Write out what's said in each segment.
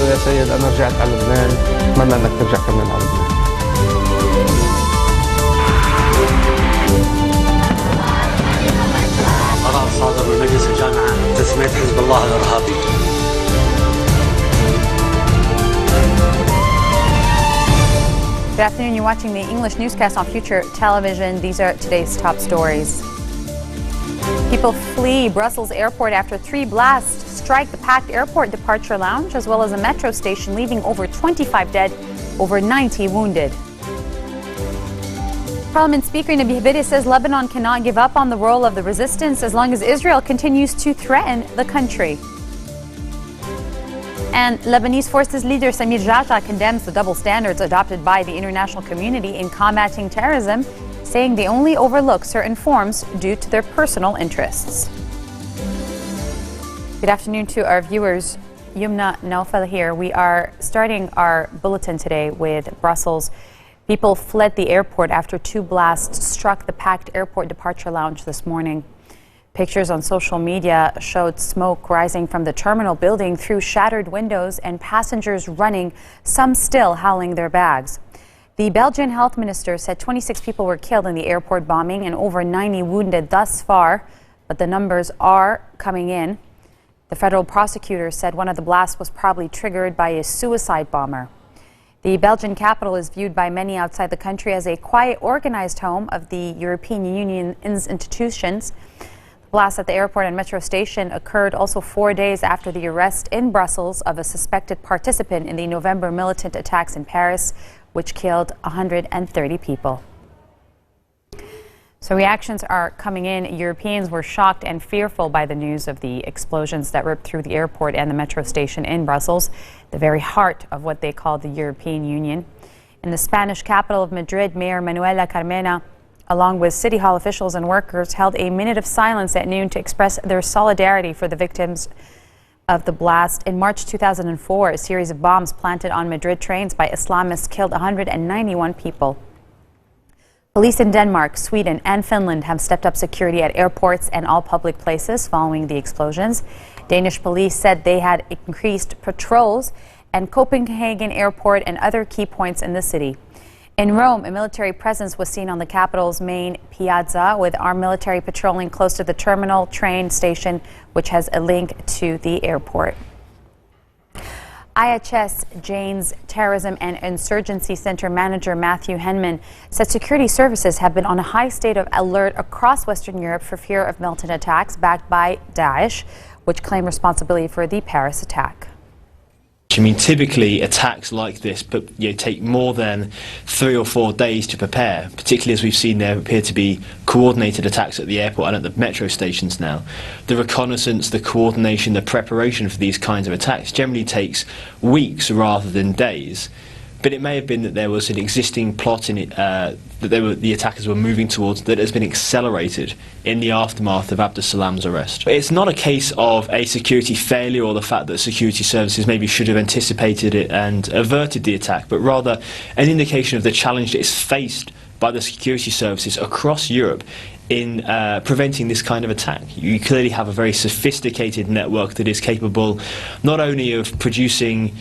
له يا سيد أنا رجعت على لبنان، أتمنى أنك ترجع كمان على لبنان. قرار صادر من مجلس الجامعة تسمية حزب الله الإرهابي. Good afternoon. You're watching the English newscast on Future Television. These are today's top stories. People flee Brussels airport after 3 blasts strike the packed airport departure lounge as well as a metro station, leaving over 25 dead, over 90 wounded. Parliament Speaker Nabi Habiri says Lebanon cannot give up on the role of the resistance as long as Israel continues to threaten the country. And Lebanese Forces leader Samir Jaja condemns the double standards adopted by the international community in combating terrorism, saying they only overlook certain forms due to their personal interests. Good afternoon to our viewers. Yumna Naufal here. We are starting our bulletin today with Brussels. People fled the airport after 2 blasts struck the packed airport departure lounge this morning. Pictures on social media showed smoke rising from the terminal building through shattered windows and passengers running, some still hauling their bags. The Belgian health minister said 26 people were killed in the airport bombing and over 90 wounded thus far, but the numbers are coming in. The federal prosecutor said one of the blasts was probably triggered by a suicide bomber. The Belgian capital is viewed by many outside the country as a quiet, organized home of the European Union's institutions. The blast at the airport and metro station occurred also 4 days after the arrest in Brussels of a suspected participant in the November militant attacks in Paris, which killed 130 people. So reactions are coming in. Europeans were shocked and fearful by the news of the explosions that ripped through the airport and the metro station in Brussels, the very heart of what they call the European Union. In the Spanish capital of Madrid, Mayor Manuela Carmena, along with City Hall officials and workers, held a minute of silence at noon to express their solidarity for the victims of the blast. In March 2004, a series of bombs planted on Madrid trains by Islamists killed 191 people. Police in Denmark, Sweden and Finland have stepped up security at airports and all public places following the explosions. Danish police said they had increased patrols at Copenhagen Airport and other key points in the city. In Rome, a military presence was seen on the capital's main piazza, with armed military patrolling close to the terminal train station, which has a link to the airport. IHS Jane's Terrorism and Insurgency Center manager Matthew Henman said security services have been on a high state of alert across Western Europe for fear of militant attacks backed by Daesh, which claim responsibility for the Paris attack. I mean, typically attacks like this take more than 3 or 4 days to prepare, particularly as we've seen there appear to be coordinated attacks at the airport and at the metro stations now. The reconnaissance, the coordination, the preparation for these kinds of attacks generally takes weeks rather than days. But it may have been that there was an existing plot in it that the attackers were moving towards that has been accelerated in the aftermath of Abdeslam's arrest. It's not a case of a security failure or the fact that security services maybe should have anticipated it and averted the attack, but rather an indication of the challenge that is faced by the security services across Europe in preventing this kind of attack. You clearly have a very sophisticated network that is capable not only of producing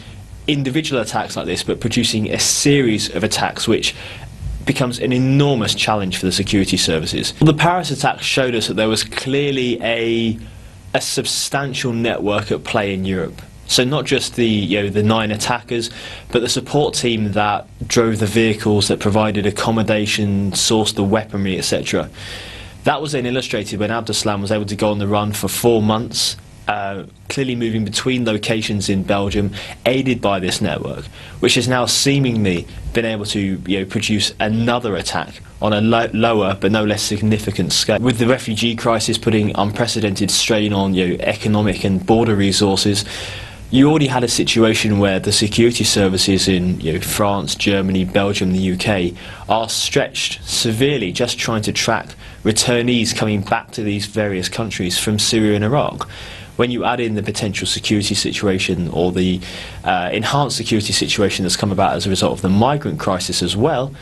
individual attacks like this, but producing a series of attacks which becomes an enormous challenge for the security services. The Paris attack showed us that there was clearly a substantial network at play in Europe. So not just the 9 attackers, but the support team that drove the vehicles, that provided accommodation, sourced the weaponry, etc. That was then illustrated when Abdeslam was able to go on the run for 4 months, clearly moving between locations in Belgium, aided by this network, which has now seemingly been able to produce another attack on a lower but no less significant scale. With the refugee crisis putting unprecedented strain on economic and border resources, you already had a situation where the security services in France, Germany, Belgium, the UK are stretched severely just trying to track returnees coming back to these various countries from Syria and Iraq. When you add in the potential security situation or the enhanced security situation that's come about as a result of the migrant crisis as well,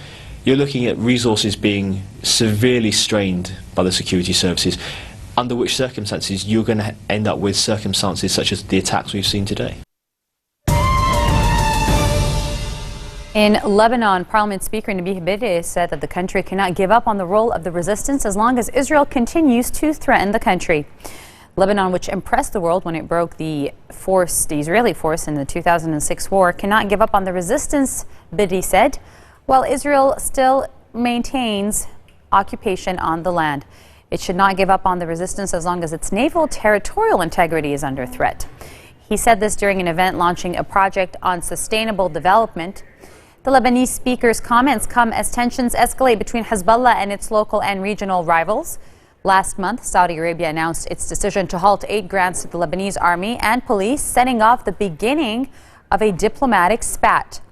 you're looking at resources being severely strained by the security services, under which circumstances you're going to end up with circumstances such as the attacks we've seen today. In Lebanon, Parliament Speaker Nabih Berri said that the country cannot give up on the role of the resistance as long as Israel continues to threaten the country. Lebanon, which impressed the world when it broke the Israeli force in the 2006 war, cannot give up on the resistance, Berri said, while Israel still maintains occupation on the land. It should not give up on the resistance as long as its naval territorial integrity is under threat. He said this during an event launching a project on sustainable development. The Lebanese speaker's comments come as tensions escalate between Hezbollah and its local and regional rivals. Last month, Saudi Arabia announced its decision to halt aid grants to the Lebanese army and police, setting off the beginning of a diplomatic spat.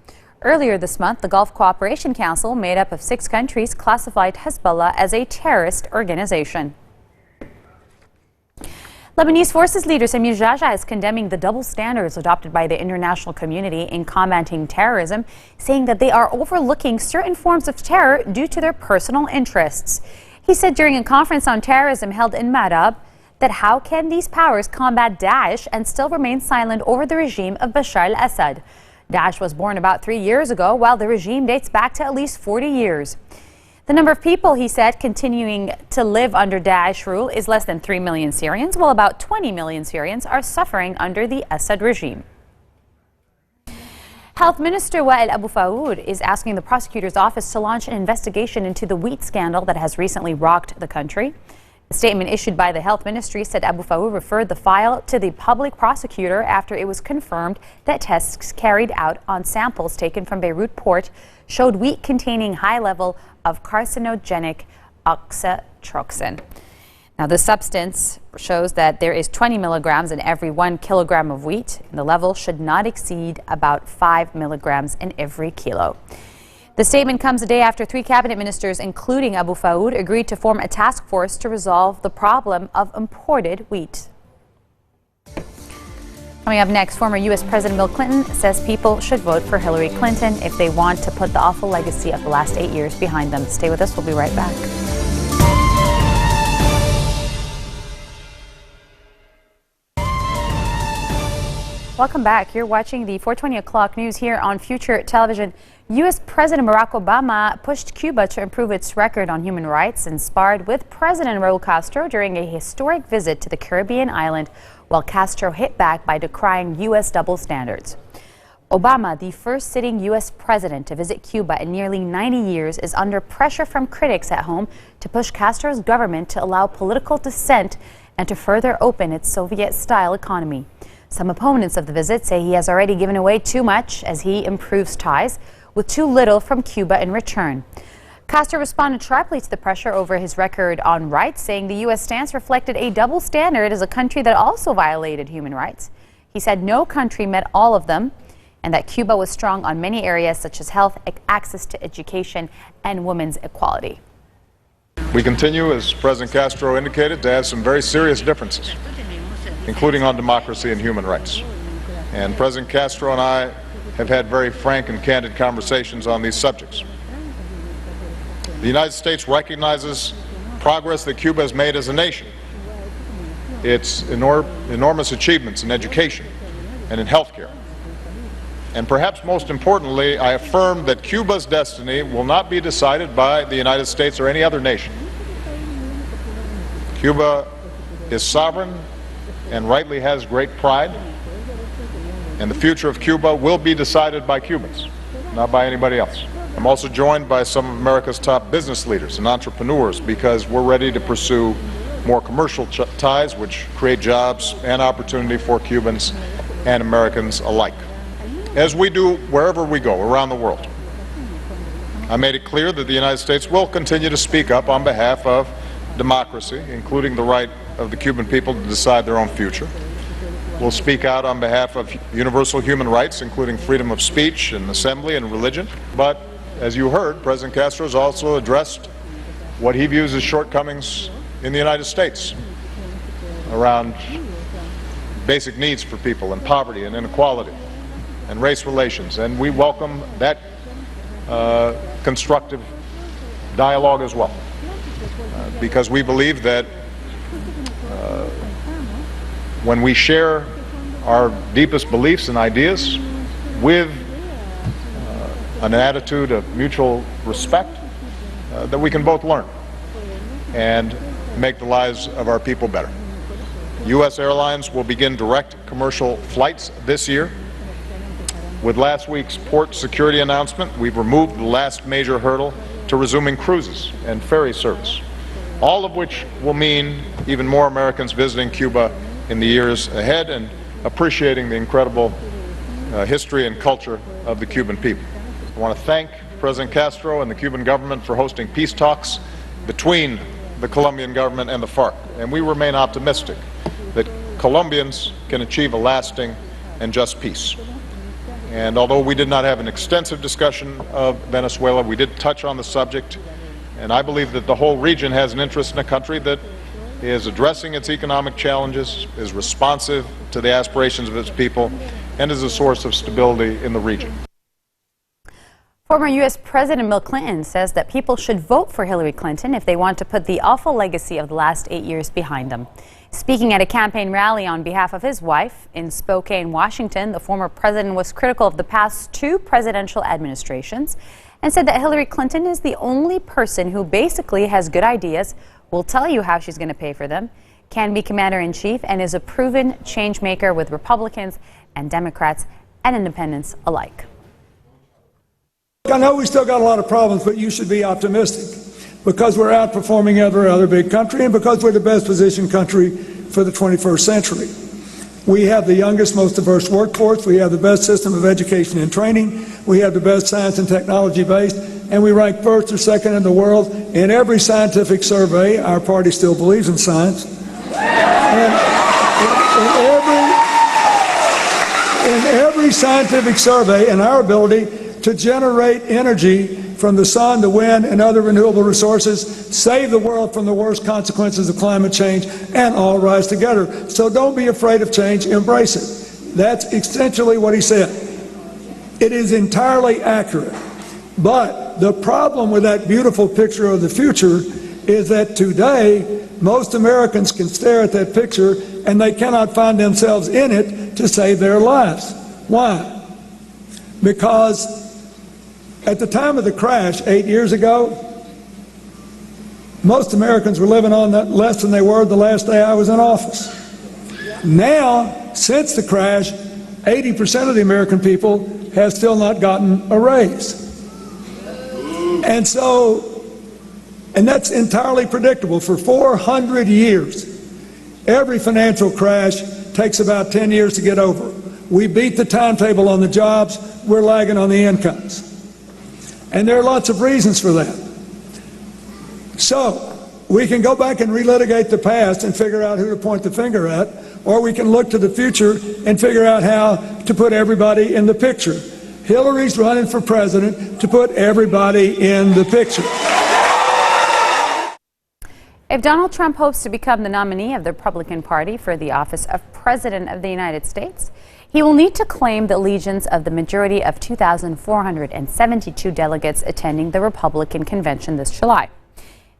Earlier this month, the Gulf Cooperation Council, made up of 6 countries, classified Hezbollah as a terrorist organization. Lebanese Forces leader Samir Jaja is condemning the double standards adopted by the international community in combating terrorism, saying that they are overlooking certain forms of terror due to their personal interests. He said during a conference on terrorism held in Marab that how can these powers combat Daesh and still remain silent over the regime of Bashar al-Assad? Daesh was born about 3 years ago, while the regime dates back to at least 40 years. The number of people, he said, continuing to live under Daesh rule is less than 3 million Syrians, while about 20 million Syrians are suffering under the Assad regime. Health Minister Wael Abu Faour is asking the prosecutor's office to launch an investigation into the wheat scandal that has recently rocked the country. A statement issued by the health ministry said Abu Faour referred the file to the public prosecutor after it was confirmed that tests carried out on samples taken from Beirut port showed wheat containing high level of carcinogenic oxytocin. Now, the substance shows that there is 20 milligrams in every 1 kilogram of wheat, and the level should not exceed about 5 milligrams in every kilo. The statement comes a day after 3 cabinet ministers, including Abu Faour, agreed to form a task force to resolve the problem of imported wheat. Coming up next, former U.S. President Bill Clinton says people should vote for Hillary Clinton if they want to put the awful legacy of the last 8 years behind them. Stay with us. We'll be right back. Welcome back. You're watching the 420 o'clock news here on Future Television. U.S. President Barack Obama pushed Cuba to improve its record on human rights and sparred with President Raul Castro during a historic visit to the Caribbean island, while Castro hit back by decrying U.S. double standards. Obama, the first sitting U.S. president to visit Cuba in nearly 90 years, is under pressure from critics at home to push Castro's government to allow political dissent and to further open its Soviet-style economy. Some opponents of the visit say he has already given away too much as he improves ties, with too little from Cuba in return. Castro responded sharply to the pressure over his record on rights, saying the U.S. stance reflected a double standard as a country that also violated human rights. He said no country met all of them, and that Cuba was strong on many areas such as health, access to education, and women's equality. We continue, as President Castro indicated, to have some very serious differences, including on democracy and human rights. And President Castro and I have had very frank and candid conversations on these subjects. The United States recognizes progress that Cuba has made as a nation, its enormous achievements in education and in healthcare. And perhaps most importantly, I affirm that Cuba's destiny will not be decided by the United States or any other nation. Cuba is sovereign and rightly has great pride, and the future of Cuba will be decided by Cubans, not by anybody else. I'm also joined by some of America's top business leaders and entrepreneurs because we're ready to pursue more commercial ties which create jobs and opportunity for Cubans and Americans alike, as we do wherever we go around the world. I made it clear that the United States will continue to speak up on behalf of democracy, including the right of the Cuban people to decide their own future. We'll speak out on behalf of universal human rights, including freedom of speech and assembly and religion. But as you heard, President Castro has also addressed what he views as shortcomings in the United States around basic needs for people and poverty and inequality and race relations. And we welcome that constructive dialogue as well, because we believe that when we share our deepest beliefs and ideas with an attitude of mutual respect that we can both learn and make the lives of our people better. U.S. airlines will begin direct commercial flights this year. With last week's port security announcement, we've removed the last major hurdle to resuming cruises and ferry service, all of which will mean even more Americans visiting Cuba in the years ahead and appreciating the incredible history and culture of the Cuban people. I want to thank President Castro and the Cuban government for hosting peace talks between the Colombian government and the FARC, and we remain optimistic that Colombians can achieve a lasting and just peace. And although we did not have an extensive discussion of Venezuela, we did touch on the subject, and I believe that the whole region has an interest in a country that is addressing its economic challenges, is responsive to the aspirations of its people, and is a source of stability in the region. Former U.S. President Bill Clinton says that people should vote for Hillary Clinton if they want to put the awful legacy of the last 8 years behind them. Speaking at a campaign rally on behalf of his wife in Spokane, Washington, the former president was critical of the past 2 presidential administrations and said that Hillary Clinton is the only person who basically has good ideas, will tell you how she's going to pay for them, can be commander-in-chief, and is a proven change maker with Republicans and Democrats and independents alike. I know we still got a lot of problems, but you should be optimistic because we're outperforming every other big country and because we're the best positioned country for the 21st century. We have the youngest, most diverse workforce. We have the best system of education and training. We have the best science and technology base, and we rank first or second in the world in every scientific survey. Our party still believes in science. And in every scientific survey, in our ability to generate energy from the sun, the wind, and other renewable resources, save the world from the worst consequences of climate change, and all rise together. So don't be afraid of change, embrace it. That's essentially what he said. It is entirely accurate. But the problem with that beautiful picture of the future is that today, most Americans can stare at that picture and they cannot find themselves in it to save their lives. Why? Because at the time of the crash 8 years ago, most Americans were living on that less than they were the last day I was in office. Now, since the crash, 80% of the American people have still not gotten a raise. And that's entirely predictable. For 400 years, every financial crash takes about 10 years to get over. We beat the timetable on the jobs, we're lagging on the incomes. And there are lots of reasons for that. So, we can go back and relitigate the past and figure out who to point the finger at, or we can look to the future and figure out how to put everybody in the picture. Hillary's running for president to put everybody in the picture. If Donald Trump hopes to become the nominee of the Republican Party for the office of President of the United States, he will need to claim the allegiance of the majority of 2,472 delegates attending the Republican convention this July.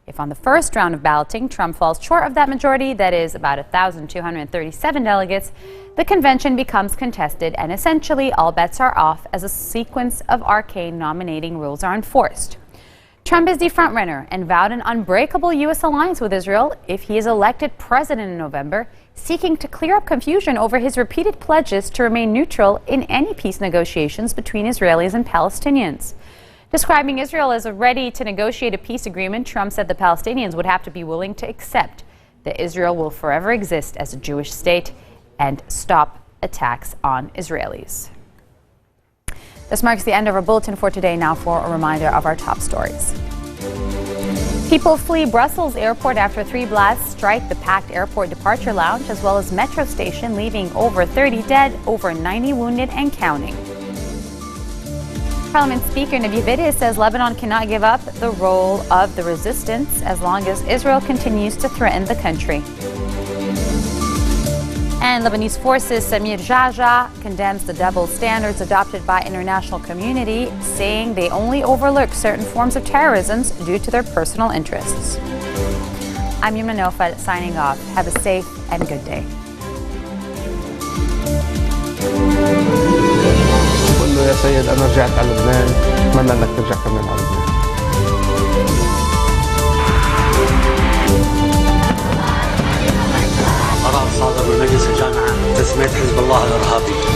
If on the first round of balloting Trump falls short of that majority, that is about 1,237 delegates, the convention becomes contested and essentially all bets are off as a sequence of arcane nominating rules are enforced. Trump is the frontrunner and vowed an unbreakable U.S. alliance with Israel if he is elected president in November, seeking to clear up confusion over his repeated pledges to remain neutral in any peace negotiations between Israelis and Palestinians. Describing Israel as ready to negotiate a peace agreement, Trump said the Palestinians would have to be willing to accept that Israel will forever exist as a Jewish state and stop attacks on Israelis. This marks the end of our bulletin for today. Now for a reminder of our top stories. People flee Brussels airport after 3 blasts strike the packed airport departure lounge as well as metro station, leaving over 30 dead, over 90 wounded and counting. Parliament Speaker Nabi Berri says Lebanon cannot give up the role of the resistance as long as Israel continues to threaten the country. And Lebanese forces Samir Jaja condemns the double standards adopted by international community, saying they only overlook certain forms of terrorism due to their personal interests. I'm Yumna Nofal signing off. Have a safe and good day. بقول له يا سيد، أنا رجعت على لبنان، أتمنى أنك ترجع كمان على لبنان. قرار صادر من مجلس الجامعة تسمية حزب الله الإرهابي.